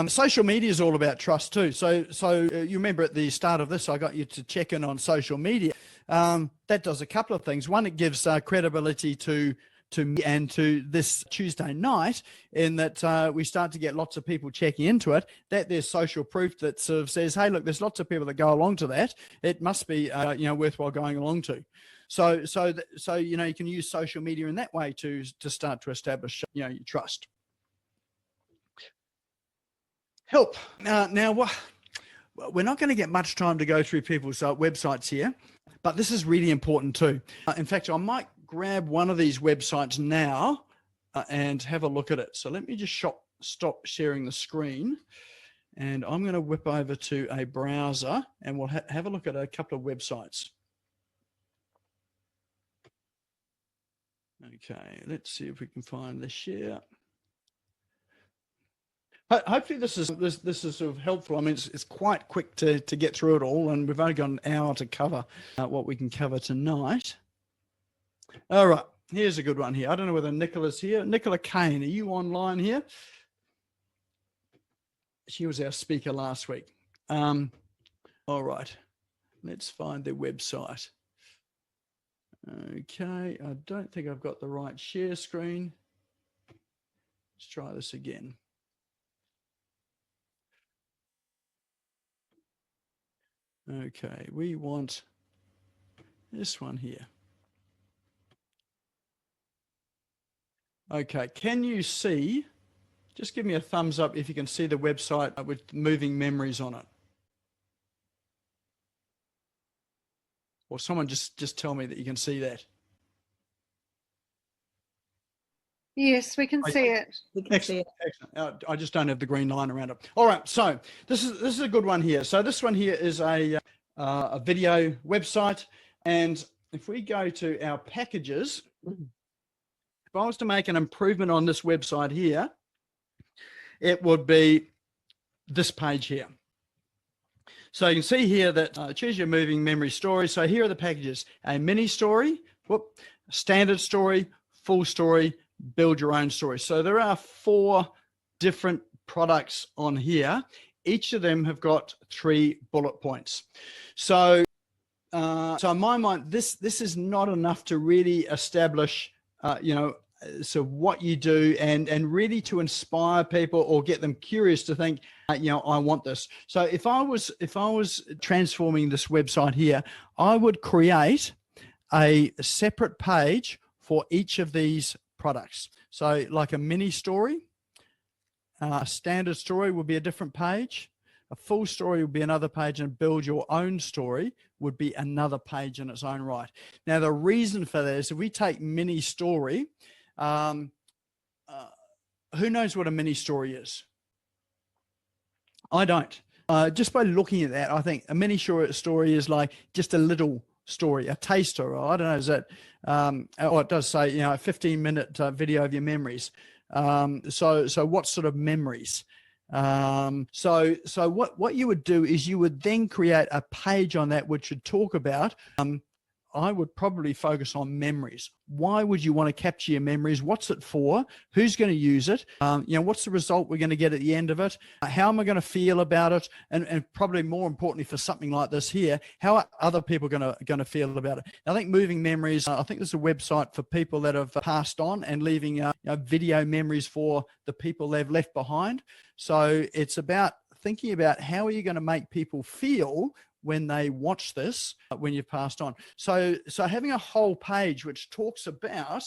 Social media is all about trust too. So you remember at the start of this, I got you to check in on social media. That does a couple of things. One, it gives credibility to me and to this Tuesday night, in that we start to get lots of people checking into it, that there's social proof that sort of says, hey, look, there's lots of people that go along to that. It must be, worthwhile going along to. So you can use social media in that way to start to establish, your trust. Help. Now, we're not going to get much time to go through people's websites here, but this is really important too. In fact, I might grab one of these websites now and have a look at it. So let me just stop sharing the screen, and I'm going to whip over to a browser and we'll have a look at a couple of websites. Okay, let's see if we can find this here. Hopefully this is sort of helpful. I mean, it's quite quick to get through it all, and we've only got an hour to cover what we can cover tonight. All right, here's a good one here. I don't know whether Nicola's here. Nicola Kane, are you online here? She was our speaker last week. All right, let's find their website. Okay, I don't think I've got the right share screen. Let's try this again. Okay, we want this one here. Okay, can you see? Just give me a thumbs up if you can see the website with moving memories on it. Or someone just tell me that you can see that. Yes, we can see it. We can see it. Excellent. I just don't have the green line around it. All right, so this is a good one here. So this one here is a video website, and if we go to our packages, if I was to make an improvement on this website here, it would be this page here. So you can see here that choose your moving memory story. So here are the packages: a mini story, standard story, full story, build your own story. So there are 4 different products on here. Each of them have got 3 bullet points. So in my mind, this is not enough to really establish, so what you do and really to inspire people or get them curious to think, I want this. So if I was transforming this website here, I would create a separate page for each of these products. So like a mini story, a standard story would be a different page, a full story would be another page, and build your own story would be another page in its own right. Now, the reason for that is if we take mini story, who knows what a mini story is? I don't. Just by looking at that, I think a mini story is like just a little story, a taster, or I don't know, is that, it does say, a 15-minute video of your memories. So what sort of memories? So what you would do is you would then create a page on that which would talk about, I would probably focus on memories. Why would you want to capture your memories? What's it for? Who's going to use it? What's the result we're going to get at the end of it? How am I going to feel about it? And probably more importantly for something like this here, how are other people going to feel about it? I think moving memories, I think there's a website for people that have passed on and leaving video memories for the people they've left behind. So it's about thinking about how are you going to make people feel when they watch this, when you've passed on. So having a whole page which talks about,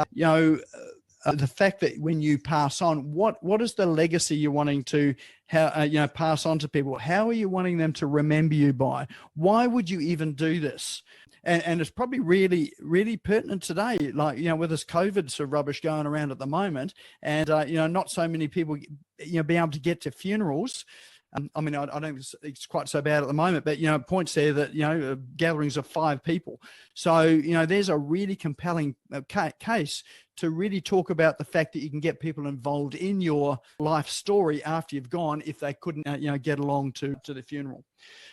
the fact that when you pass on, what is the legacy you're wanting to pass on to people? How are you wanting them to remember you by? Why would you even do this? And it's probably really, really pertinent today, like, with this COVID sort of rubbish going around at the moment, and, not so many people, being able to get to funerals. I don't think it's quite so bad at the moment, but, points there that, gatherings of 5 people. So, there's a really compelling case to really talk about the fact that you can get people involved in your life story after you've gone if they couldn't, get along to the funeral.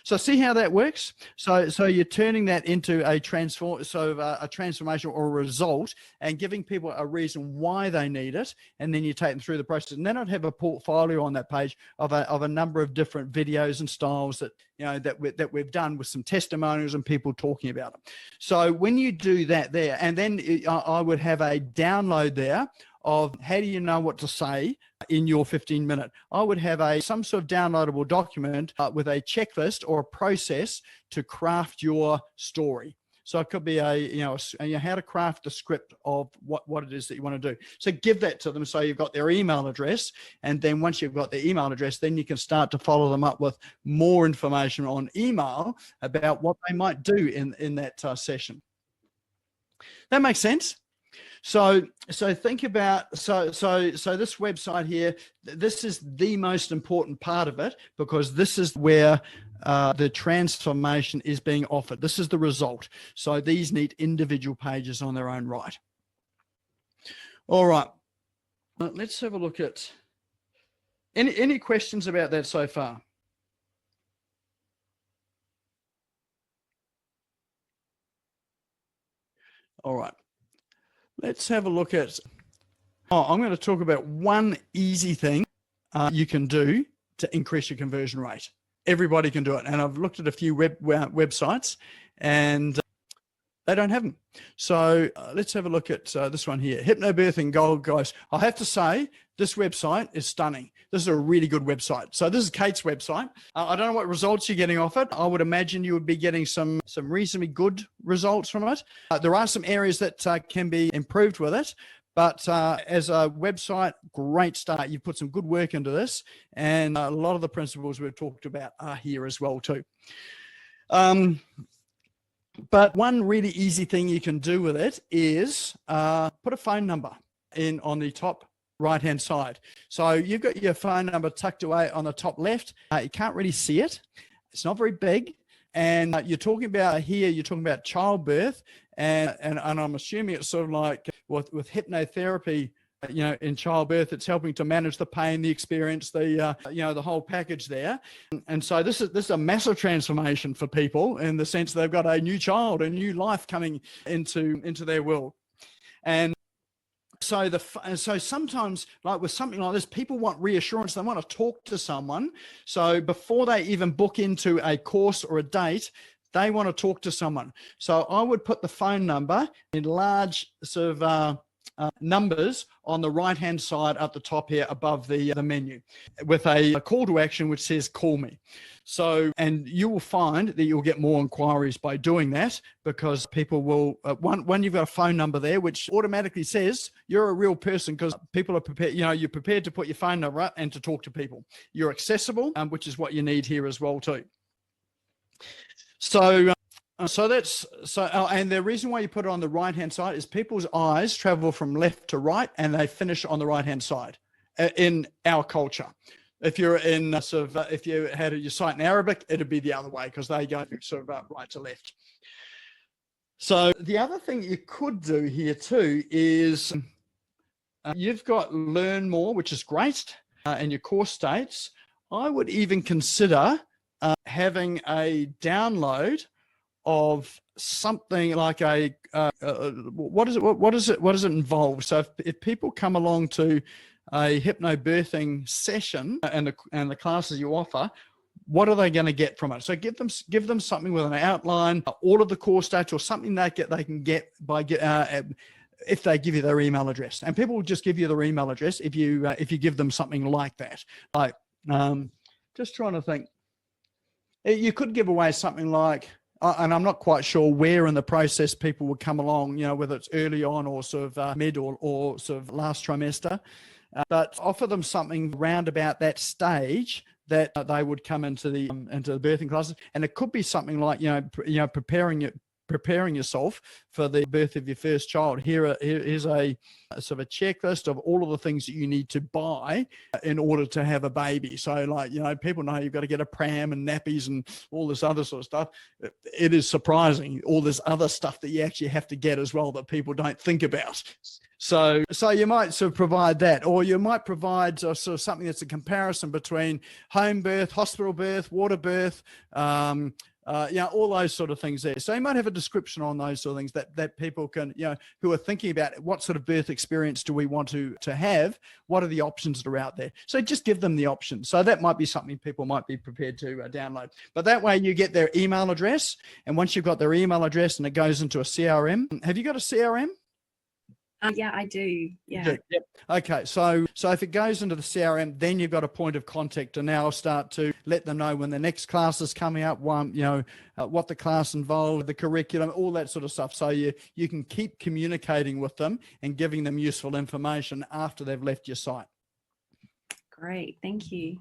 So see how that works? So you're turning that into a transformation or a result and giving people a reason why they need it. And then you take them through the process. And then I'd have a portfolio on that page of a number of different videos and styles that, that we've done with some testimonials and people talking about it. So when you do that there, and then I would have a download there of how do you know what to say in your 15-minute. I would have some sort of downloadable document with a checklist or a process to craft your story. So it could be how to craft a script of what it is that you want to do. So give that to them so you've got their email address. And then once you've got their email address, then you can start to follow them up with more information on email about what they might do in that session. That makes sense? So think about, so this website here, this is the most important part of it, because this is where the transformation is being offered. This is the result. So these need individual pages on their own right. All right. Let's have a look at any questions about that so far. All right. Let's have a look at, I'm going to talk about one easy thing you can do to increase your conversion rate. Everybody can do it. And I've looked at a few websites and they don't have them. So let's have a look at this one here. Hypnobirthing Gold, guys. I have to say, this website is stunning. This is a really good website. So this is Kate's website. I don't know what results you're getting off it. I would imagine you would be getting some reasonably good results from it. There are some areas that can be improved with it. But as a website, great start. You've put some good work into this. And a lot of the principles we've talked about are here as well too. But one really easy thing you can do with it is put a phone number in on the top right-hand side. So you've got your phone number tucked away on the top left. You can't really see it. It's not very big. And you're talking about childbirth. And I'm assuming it's sort of like with hypnotherapy, in childbirth, it's helping to manage the pain, the experience, the whole package there. And so this is a massive transformation for people in the sense they've got a new child, a new life coming into their world. And so sometimes, like with something like this, people want reassurance. They want to talk to someone. So before they even book into a course or a date, they want to talk to someone. So I would put the phone number in large sort of numbers on the right-hand side at the top here above the menu with a call to action which says call me. So, and you will find that you'll get more inquiries by doing that, because people will, one, you've got a phone number there which automatically says you're a real person, because people are prepared, you're prepared to put your phone number up and to talk to people. You're accessible, which is what you need here as well too. So and the reason why you put it on the right-hand side is people's eyes travel from left to right and they finish on the right-hand side in our culture. If you're in if you had your site in Arabic, it'd be the other way, because they go sort of right to left. So the other thing you could do here too is you've got learn more, which is great. and your course dates, I would even consider having a download of something like a what does it involve? So if people come along to a hypnobirthing session and the classes you offer, what are they going to get from it? So give them something with an outline, all of the course dates, or something they can get by if they give you their email address. And people will just give you their email address if you give them something like that. Like just trying to think, you could give away something like, and I'm not quite sure where in the process people would come along, whether it's early on or sort of mid or sort of last trimester, but offer them something round about that stage that they would come into the birthing classes. And it could be something like, preparing yourself for the birth of your first child. Here's a sort of a checklist of all of the things that you need to buy in order to have a baby. So like, people know you've got to get a pram and nappies and all this other sort of stuff. It is surprising all this other stuff that you actually have to get as well that people don't think about. So you might sort of provide that, or you might provide sort of something that's a comparison between home birth, hospital birth, water birth, all those sort of things there. So you might have a description on those sort of things that people can, who are thinking about what sort of birth experience do we want to have? What are the options that are out there? So just give them the options. So that might be something people might be prepared to download. But that way you get their email address. And once you've got their email address and it goes into a CRM, have you got a CRM? Yeah, I do. Yeah. Yep. Okay. So if it goes into the CRM, then you've got a point of contact, and now start to let them know when the next class is coming up, what the class involved, the curriculum, all that sort of stuff. So you can keep communicating with them and giving them useful information after they've left your site. Great. Thank you.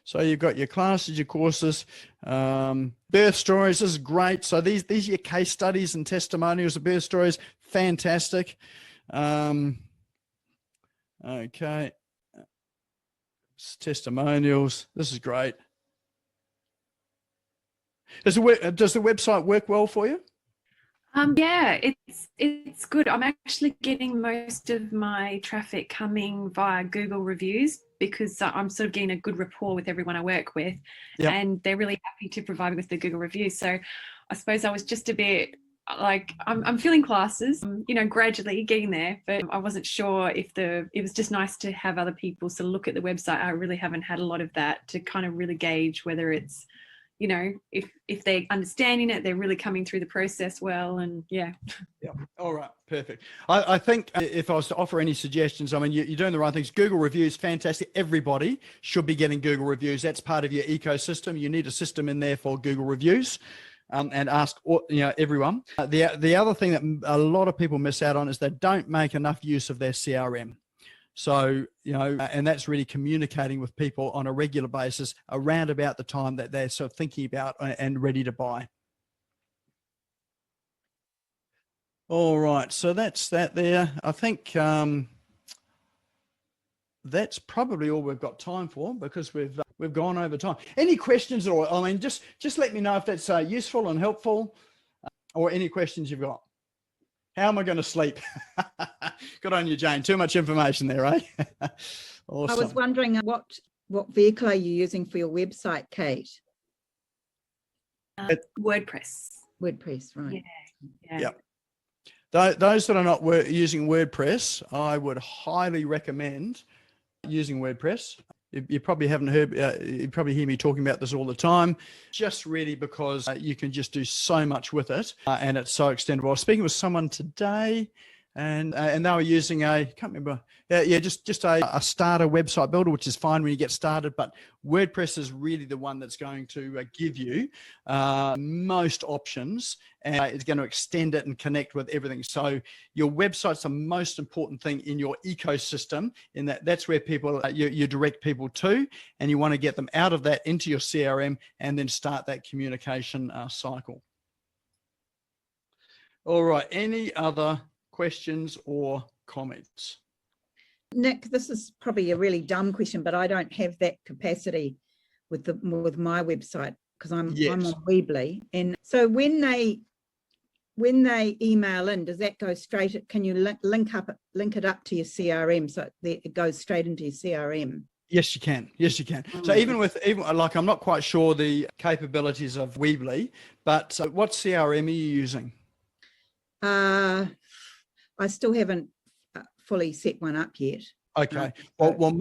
So you've got your classes, your courses, birth stories. This is great. So these are your case studies and testimonials of birth stories. Fantastic. Okay. Testimonials. This is great. Does the website work well for you? Yeah, it's good. I'm actually getting most of my traffic coming via Google reviews, because I'm sort of getting a good rapport with everyone I work with. Yep. And they're really happy to provide me with the Google reviews. So I suppose I was just a bit like, I'm filling classes, gradually getting there, but I wasn't sure if it was just nice to have other people sort of look at the website. I really haven't had a lot of that to kind of really gauge whether it's, if they're understanding it, they're really coming through the process well. And yeah. All right. Perfect. I think if I was to offer any suggestions, I mean, you're doing the right things. Google reviews, fantastic. Everybody should be getting Google reviews. That's part of your ecosystem. You need a system in there for Google reviews. And ask everyone. The other thing that a lot of people miss out on is they don't make enough use of their CRM. So, and that's really communicating with people on a regular basis around about the time that they're sort of thinking about and ready to buy. All right. So that's that there. I think that's probably all we've got time for, because we've gone over time. Any questions at all? I mean, just let me know if that's useful and helpful, or any questions you've got. How am I going to sleep? Good on you, Jane. Too much information there, eh? Awesome. I was wondering what vehicle are you using for your website, Kate? WordPress. WordPress, right. Yeah. Yep. Those that are not using WordPress, I would highly recommend using WordPress. You probably haven't heard, you probably hear me talking about this all the time, just really because you can just do so much with it, and it's so extendable. I was speaking with someone today, and they were using can't remember, just a starter website builder, which is fine when you get started, but WordPress is really the one that's going to give you most options, and it's going to extend it and connect with everything. So your website's the most important thing in your ecosystem, in that's where people you direct people to, and you want to get them out of that into your CRM and then start that communication cycle. All right, any other questions or comments? Nick, this is probably a really dumb question, but I don't have that capacity with my website, because I'm on Weebly. And so when when they email in, does that go straight? Can you link it up to your CRM so it goes straight into your CRM? Yes, you can. Yes, you can. So even like, I'm not quite sure the capabilities of Weebly, but what CRM are you using? I still haven't fully set one up yet. Okay. Well,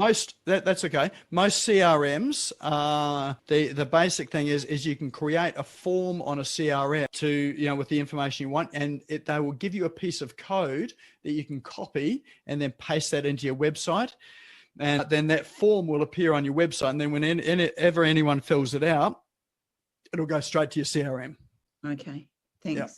that's okay. Most CRMs, the basic thing is you can create a form on a CRM to, with the information you want, and they will give you a piece of code that you can copy and then paste that into your website. And then that form will appear on your website. And then whenever anyone fills it out, it'll go straight to your CRM. Okay. Thanks. Yep.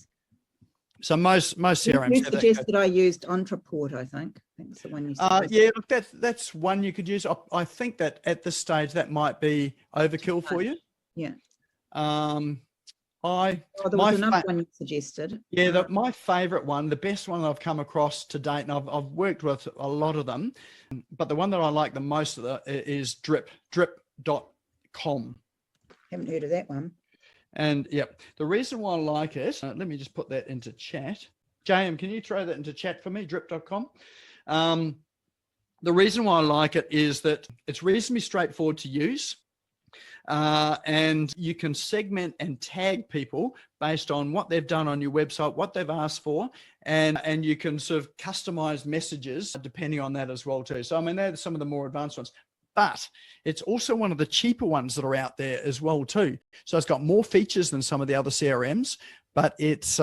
So most CRMs. You suggested I used Entreport, I think. That's the one you said. Yeah, look, that's one you could use. I think that at this stage that might be overkill for you. Yeah. There was another one you suggested. Yeah, my favorite one, the best one I've come across to date, and I've worked with a lot of them, but the one that I like the most is drip.com. Haven't heard of that one. And the reason why I like it, let me just put that into chat. JM, can you throw that into chat for me, drip.com? The reason why I like it is that it's reasonably straightforward to use. And you can segment and tag people based on what they've done on your website, what they've asked for, and you can sort of customize messages depending on that as well too. So, I mean, they're some of the more advanced ones. But it's also one of the cheaper ones that are out there as well too. So it's got more features than some of the other CRMs, but it's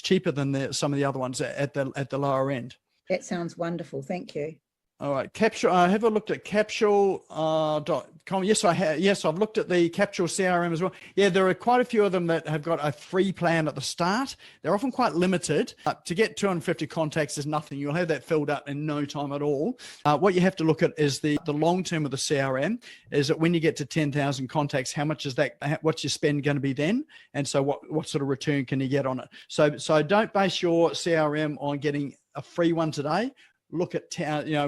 cheaper than some of the other ones at the lower end. That sounds wonderful. Thank you. All right, Capsule. I have a looked at Capsule.com. Yes, I have. Yes, I've looked at the Capsule CRM as well. Yeah, there are quite a few of them that have got a free plan at the start. They're often quite limited. To get 250 contacts is nothing. You'll have that filled up in no time at all. What you have to look at is the long term of the CRM. Is that when you get to 10,000 contacts, how much is that? What's your spend going to be then? And so what sort of return can you get on it? So don't base your CRM on getting a free one today. Look at,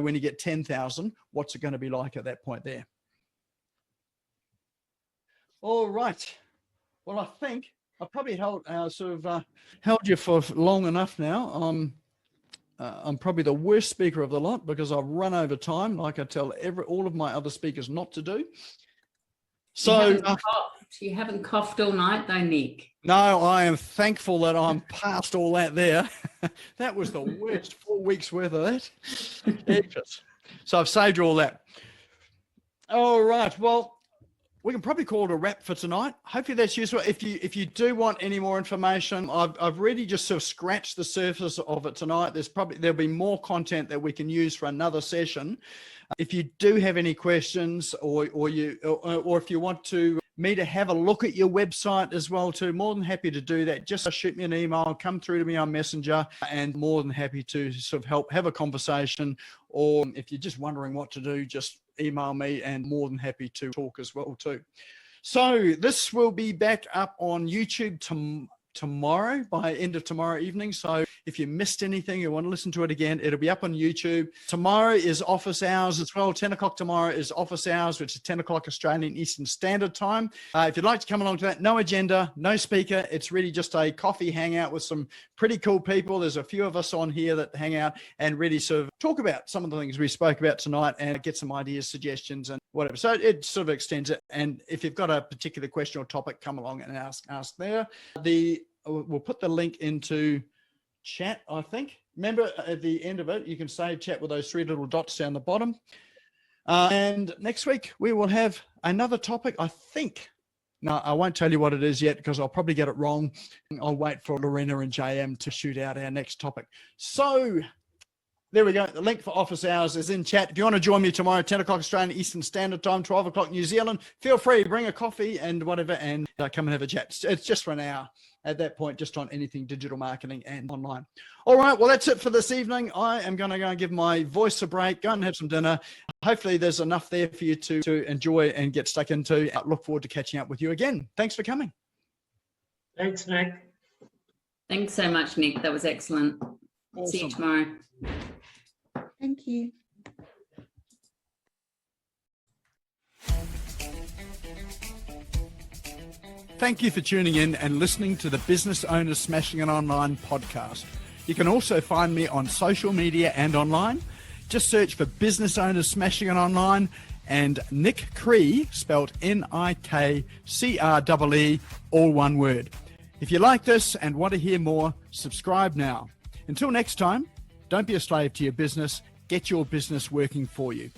when you get 10,000, what's it going to be like at that point there? All right. Well, I think I've probably held you for long enough now. I'm probably the worst speaker of the lot because I've run over time, like I tell all of my other speakers not to do. So you haven't coughed all night though, Nick. No, I am thankful that I'm past all that there. That was the worst 4 weeks worth of that. So I've saved you all that. All right. Well, we can probably call it a wrap for tonight. Hopefully that's useful. If you do want any more information, I've really just sort of scratched the surface of it tonight. There'll be more content that we can use for another session. If you do have any questions or if you want me to have a look at your website as well too, more than happy to do that. Just shoot me an email, come through to me on Messenger, and more than happy to sort of help have a conversation. Or if you're just wondering what to do, just email me, and more than happy to talk as well too. So this will be back up on YouTube tomorrow, by end of tomorrow evening. So if you missed anything, you want to listen to it again, it'll be up on YouTube. Tomorrow is office hours as well. 10 o'clock tomorrow is office hours, which is 10 o'clock Australian Eastern Standard Time. If you'd like to come along to that, no agenda, no speaker. It's really just a coffee hangout with some pretty cool people. There's a few of us on here that hang out and really sort of talk about some of the things we spoke about tonight and get some ideas, suggestions, and whatever. So it sort of extends it. And if you've got a particular question or topic, come along and ask there. We'll put the link into chat, I think. Remember, at the end of it, you can save chat with those three little dots down the bottom. And next week, we will have another topic, I think. No, I won't tell you what it is yet because I'll probably get it wrong. I'll wait for Lorena and JM to shoot out our next topic. So there we go. The link for office hours is in chat. If you want to join me tomorrow, 10 o'clock Australian Eastern Standard Time, 12 o'clock New Zealand, feel free, bring a coffee and whatever, and come and have a chat. It's just for an hour at that point, just on anything digital marketing and online. All right, well, that's it for this evening. I am going to go and give my voice a break, go and have some dinner. Hopefully there's enough there for you to enjoy and get stuck into. I look forward to catching up with you again. Thanks for coming. Thanks, Nick. Thanks so much, Nick. That was excellent. Awesome. See you tomorrow. Thank you. Thank you for tuning in and listening to the Business Owners Smashing It Online podcast. You can also find me on social media and online. Just search for Business Owners Smashing It Online and Nick Cree, spelled Nikree, all one word. If you like this and want to hear more, subscribe now. Until next time, don't be a slave to your business. Get your business working for you.